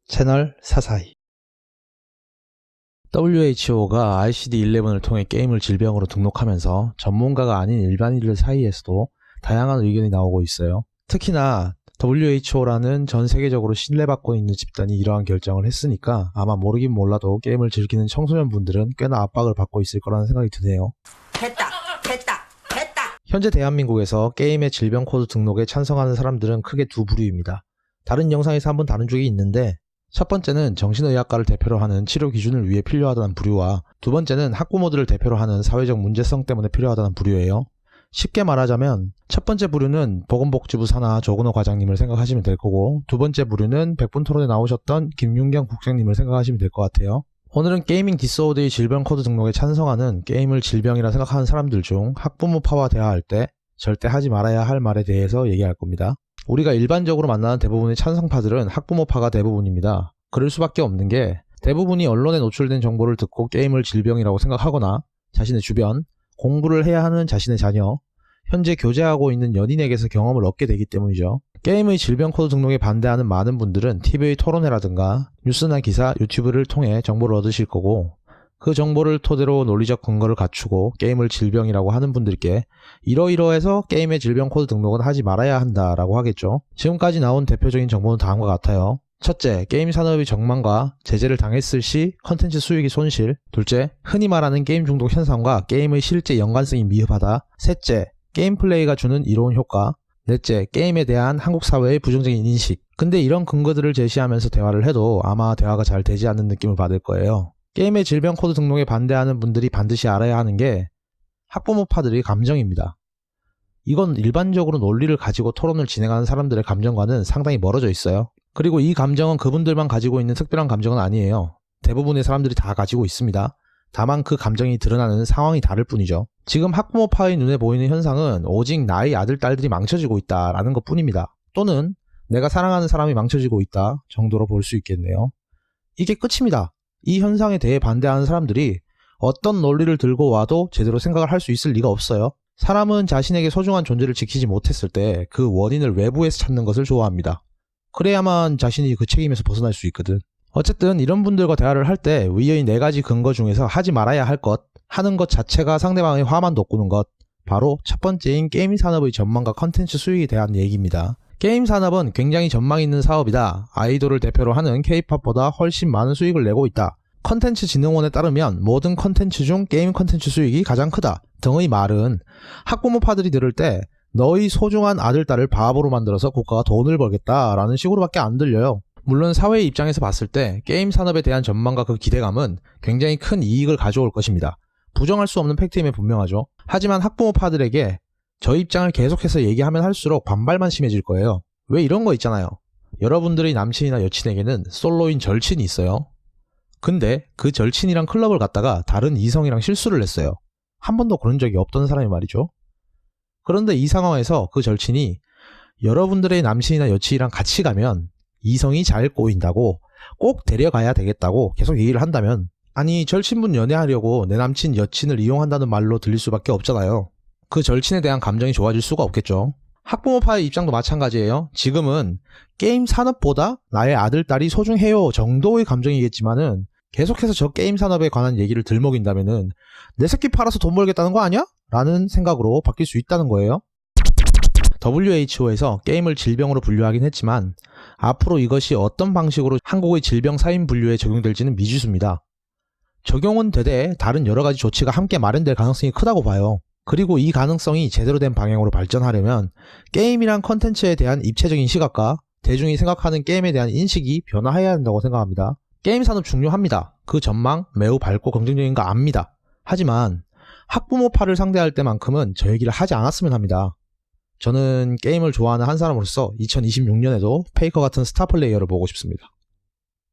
채널 사사이. WHO가 ICD-11을 통해 게임을 질병으로 등록하면서 전문가가 아닌 일반인들 사이에서도 다양한 의견이 나오고 있어요. 특히나 WHO라는 전 세계적으로 신뢰받고 있는 집단이 이러한 결정을 했으니까 아마 모르긴 몰라도 게임을 즐기는 청소년 분들은 꽤나 압박을 받고 있을 거라는 생각이 드네요. 됐다. 현재 대한민국에서 게임의 질병 코드 등록에 찬성하는 사람들은 크게 두 부류입니다. 다른 영상에서 한번 다룬 적이 있는데, 첫 번째는 정신의학과를 대표로 하는 치료 기준을 위해 필요하다는 부류와, 두 번째는 학부모들을 대표로 하는 사회적 문제성 때문에 필요하다는 부류예요. 쉽게 말하자면 첫 번째 부류는 보건복지부 산하 조근호 과장님을 생각하시면 될 거고, 두 번째 부류는 백분토론에 나오셨던 김윤경 국장님을 생각하시면 될 것 같아요. 오늘은 게이밍 디스오더의 질병 코드 등록에 찬성하는 게임을 질병이라 생각하는 사람들 중 학부모파와 대화할 때 절대 하지 말아야 할 말에 대해서 얘기할 겁니다. 우리가 일반적으로 만나는 대부분의 찬성파들은 학부모파가 대부분입니다. 그럴 수밖에 없는 게, 대부분이 언론에 노출된 정보를 듣고 게임을 질병이라고 생각하거나 자신의 주변, 공부를 해야 하는 자신의 자녀, 현재 교제하고 있는 연인에게서 경험을 얻게 되기 때문이죠. 게임의 질병 코드 등록에 반대하는 많은 분들은 TV 토론회라든가 뉴스나 기사, 유튜브를 통해 정보를 얻으실 거고, 그 정보를 토대로 논리적 근거를 갖추고 게임을 질병이라고 하는 분들께 이러이러해서 게임의 질병 코드 등록은 하지 말아야 한다라고 하겠죠. 지금까지 나온 대표적인 정보는 다음과 같아요. 첫째, 게임 산업의 적망과 제재를 당했을 시 컨텐츠 수익의 손실. 둘째, 흔히 말하는 게임 중독 현상과 게임의 실제 연관성이 미흡하다. 셋째, 게임 플레이가 주는 이로운 효과. 넷째, 게임에 대한 한국 사회의 부정적인 인식. 근데 이런 근거들을 제시하면서 대화를 해도 아마 대화가 잘 되지 않는 느낌을 받을 거예요. 게임의 질병 코드 등록에 반대하는 분들이 반드시 알아야 하는 게 학부모파들의 감정입니다. 이건 일반적으로 논리를 가지고 토론을 진행하는 사람들의 감정과는 상당히 멀어져 있어요. 그리고 이 감정은 그분들만 가지고 있는 특별한 감정은 아니에요. 대부분의 사람들이 다 가지고 있습니다. 다만 그 감정이 드러나는 상황이 다를 뿐이죠. 지금 학부모파의 눈에 보이는 현상은 오직 나의 아들, 딸들이 망쳐지고 있다라는 것 뿐입니다. 또는 내가 사랑하는 사람이 망쳐지고 있다 정도로 볼 수 있겠네요. 이게 끝입니다. 이 현상에 대해 반대하는 사람들이 어떤 논리를 들고 와도 제대로 생각을 할 수 있을 리가 없어요. 사람은 자신에게 소중한 존재를 지키지 못했을 때 그 원인을 외부에서 찾는 것을 좋아합니다. 그래야만 자신이 그 책임에서 벗어날 수 있거든. 어쨌든 이런 분들과 대화를 할 때 위의 4가지 근거 중에서 하지 말아야 할 것, 하는 것 자체가 상대방의 화만 돋구는 것, 바로 첫 번째인 게임 산업의 전망과 컨텐츠 수익에 대한 얘기입니다. 게임 산업은 굉장히 전망이 있는 사업이다. 아이돌을 대표로 하는 K-팝보다 훨씬 많은 수익을 내고 있다. 컨텐츠 진흥원에 따르면 모든 컨텐츠 중 게임 컨텐츠 수익이 가장 크다 등의 말은 학부모파들이 들을 때 너희 소중한 아들, 딸을 바보로 만들어서 국가가 돈을 벌겠다라는 식으로밖에 안 들려요. 물론 사회의 입장에서 봤을 때 게임 산업에 대한 전망과 그 기대감은 굉장히 큰 이익을 가져올 것입니다. 부정할 수 없는 팩트임에 분명하죠. 하지만 학부모파들에게 저 입장을 계속해서 얘기하면 할수록 반발만 심해질 거예요. 왜 이런 거 있잖아요. 여러분들의 남친이나 여친에게는 솔로인 절친이 있어요. 근데 그 절친이랑 클럽을 갔다가 다른 이성이랑 실수를 했어요. 한 번도 그런 적이 없던 사람이 말이죠. 그런데 이 상황에서 그 절친이 여러분들의 남친이나 여친이랑 같이 가면 이성이 잘 꼬인다고, 꼭 데려가야 되겠다고 계속 얘기를 한다면, 아니 절친분 연애하려고 내 남친 여친을 이용한다는 말로 들릴 수밖에 없잖아요. 그 절친에 대한 감정이 좋아질 수가 없겠죠. 학부모파의 입장도 마찬가지예요. 지금은 게임 산업보다 나의 아들, 딸이 소중해요 정도의 감정이겠지만은 계속해서 저 게임 산업에 관한 얘기를 들먹인다면은 내 새끼 팔아서 돈 벌겠다는 거 아니야? 라는 생각으로 바뀔 수 있다는 거예요. WHO에서 게임을 질병으로 분류하긴 했지만 앞으로 이것이 어떤 방식으로 한국의 질병 사인 분류에 적용될지는 미지수입니다. 적용은 되되 다른 여러가지 조치가 함께 마련될 가능성이 크다고 봐요. 그리고 이 가능성이 제대로 된 방향으로 발전하려면 게임이란 컨텐츠에 대한 입체적인 시각과 대중이 생각하는 게임에 대한 인식이 변화해야 한다고 생각합니다. 게임 산업 중요합니다. 그 전망 매우 밝고 긍정적인 거 압니다. 하지만 학부모파를 상대할 때만큼은 저 얘기를 하지 않았으면 합니다. 저는 게임을 좋아하는 한 사람으로서 2026년에도 페이커 같은 스타 플레이어를 보고 싶습니다.